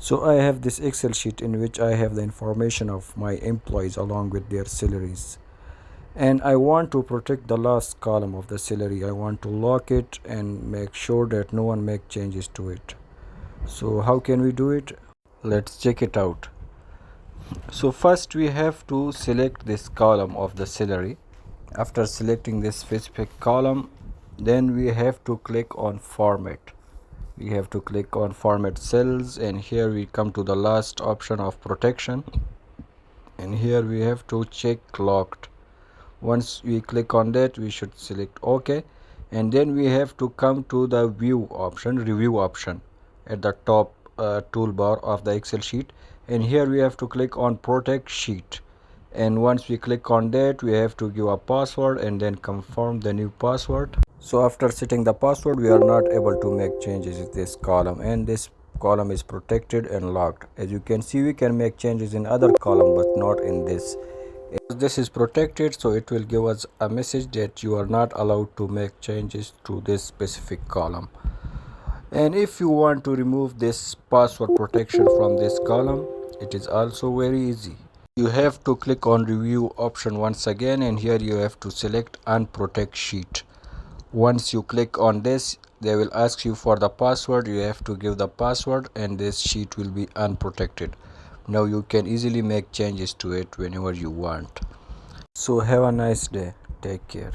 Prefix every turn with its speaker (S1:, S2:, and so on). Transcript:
S1: So I have this Excel sheet in which I have the information of my employees along with their salaries. And I want to protect the last column of the salary. I want to lock it and make sure that no one make changes to it. So how can we do it? Let's check it out. So first we have to select this column of the salary. After selecting this specific column, then we have to click on format. We have to click on format cells, and here we come to the last option of protection, and here we have to check locked. Once we click on that, we should select OK, and then we have to come to the review option at the top toolbar of the Excel sheet, and here we have to click on protect sheet. And once we click on that, we have to give a password and then confirm the new password. So after setting the password, we are not able to make changes in this column, and this column is protected and locked. As you can see, we can make changes in other column but not in this. As this is protected, so it will give us a message that you are not allowed to make changes to this specific column. And if you want to remove this password protection from this column, it is also very easy. You have to click on review option once again, and here you have to select unprotect sheet. Once you click on this, they will ask you for the password. You have to give the password, and this sheet will be unprotected. Now you can easily make changes to it whenever you want. So have a nice day. Take care.